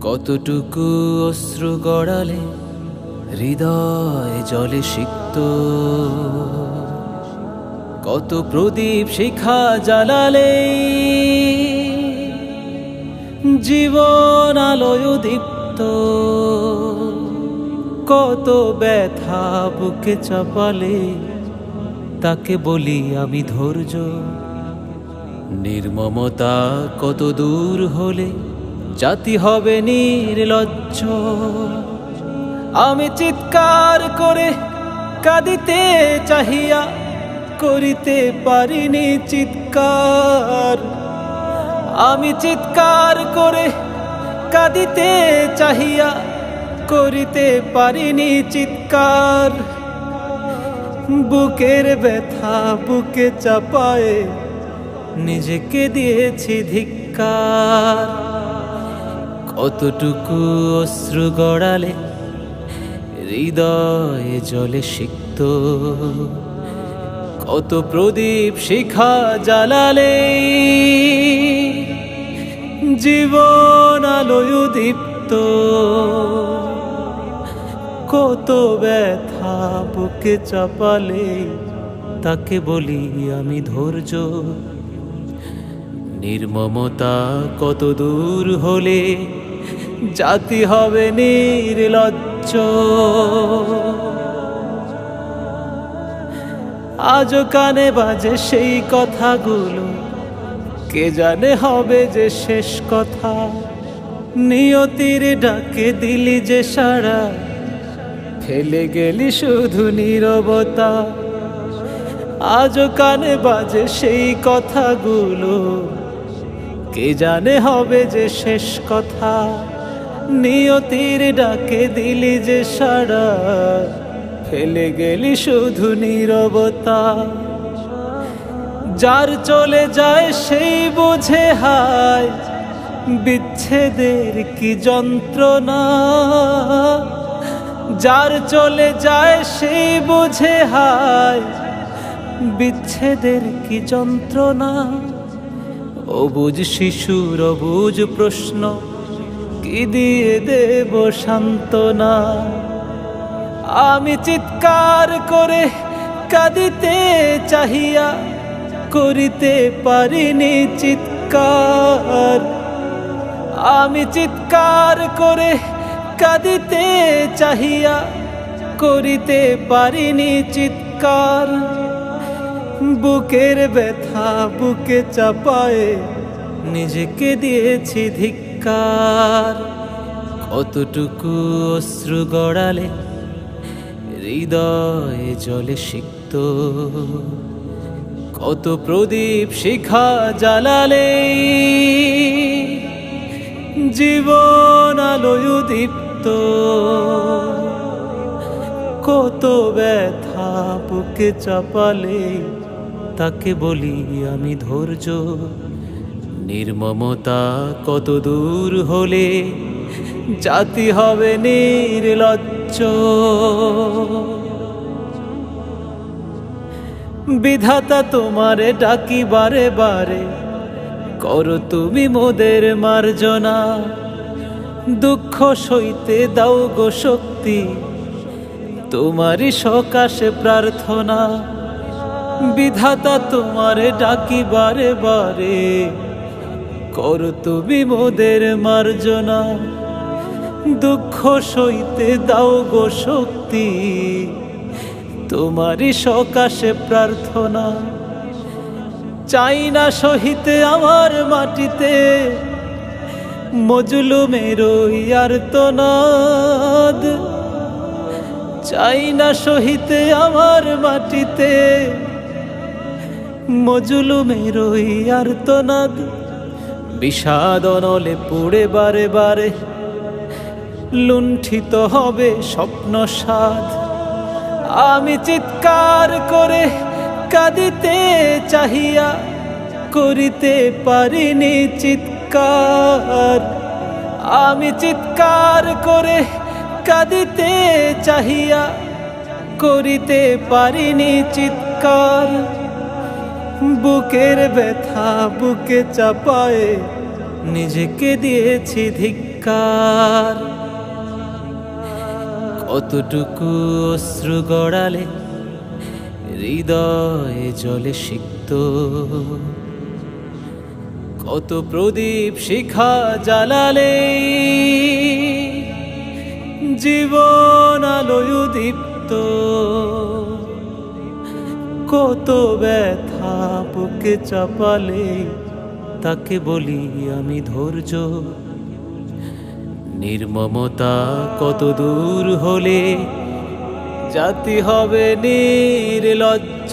কতটুকু অশ্রু গড়ালে হৃদয় জলে সিক্ত, কত প্রদীপ শিখা জ্বালালে জীবন আলোয় দীপ্ত, কত ব্যথা বুকে চাপালে তাকে বলি আমি ধৈর্য। নির্মমতা কত দূর হলে জাতি হবে নির্লজ্জ। আমি চিৎকার করে কাঁদিতে চাহিয়া করিতে পারিনি চিৎকার। আমি চিৎকার করে কাঁদিতে চাহিয়া করিতে পারিনি চিৎকার। বুকের ব্যথা বুকে চাপায়ে নিজেকে দিয়েছি ধিক্কার। কতটুকু অশ্রু গড়ালে হৃদয়ে জলে সিক্ত, কত প্রদীপ শিখা জ্বালালে জীবন আলোয় দীপ্ত, কত ব্যথা বুকে চাপালে তাকে বলি আমি ধৈর্য। নির্মমতা কত দূর হলে জাতি হবে নির্লজ্জ। আজও কানে বাজে সেই কথাগুলো, কে জানে হবে যে শেষ কথা। নিয়তির ডাকে দিলি যে সাড়া, ফেলে গেলি শুধু নীরবতা। আজও কানে বাজে সেই কথাগুলো, কে জানে হবে যে শেষ কথা। নিয়তির ডাকে দিলি যে সাড়া, ফেলে গেলি শুধু নীরবতা। যার চলে যায় সেই বুঝে হায় বিচ্ছেদের কি যন্ত্রণা। যার চলে যায় সেই বুঝে হায় বিচ্ছেদের কি যন্ত্রণা। অবুঝ শিশুর অবুঝ প্রশ্ন, কি দিয়ে দেব সান্ত্বনা। আমি চিৎকার করে কাঁদিতে চাহিয়া করিতে পারিনি চিৎকার। আমি চিৎকার করে কাঁদিতে চাহিয়া করিতে পারিনি চিৎকার। বুকের ব্যথা বুকে চাপায়ে নিজেকে দিয়েছি ধিক্কার। কতটুকু অশ্রু গড়ালে হৃদয়ে জলে সিক্ত, কত প্রদীপ শিখা জ্বালালে জীবন আলোয় দীপ্ত, কত ব্যথা বুকে চাপালে তাকে বলি আমি ধৈর্য। নির্মমতা কত দূর হলে জাতি হবে নির্লজ্জ। বিধাতা তোমারে ডাকি বারে বারে, করো তুমি মোদের মার্জনা। দুঃখ সইতে দাও গো শক্তি, তোমারই সকাশে প্রার্থনা। বিধাতা তোমারে ডাকি বারে বারে, করো তুমি মোদের মার্জনা। দুঃখ সইতে দাও গো শক্তি, তোমারই সকাশে প্রার্থনা। চাই না সহিতে আমার মাটিতে মজলুমের আর্তনাদ। চাই না সহিতে আমার মাটিতে মজলুমের আর্তনাদ। বিষাদ অনলে পুড়ে বারে বারে লুণ্ঠিত হবে স্বপ্ন সাধ। আমি চিৎকার করে কাঁদিতে চাহিয়া করিতে পারিনি চিৎকার। আমি চিৎকার করে কাঁদিতে চাহিয়া করিতে পারিনি চিৎকার। বুকের ব্যথা বুকে চাপায়ে নিজেকে দিয়েছি ধিক্কার। কতটুকু অশ্রু গড়ালে হৃদয়ে জলে সিক্ত, কত প্রদীপ শিখা জ্বালালে জীবন আলোয় দীপ্ত, কত ব্যথা বুকে চাপালে তাকে বলি আমি ধৈর্য। নির্মমতা কত দূর হলে জাতি হবে নির্লজ্জ।